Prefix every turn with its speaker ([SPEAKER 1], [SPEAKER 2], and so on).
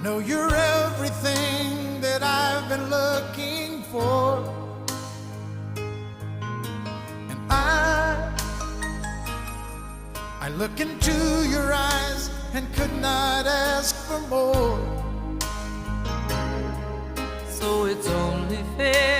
[SPEAKER 1] know you're everything that I've been looking for, and I look into your eyes and could not ask for more.
[SPEAKER 2] So it's only fair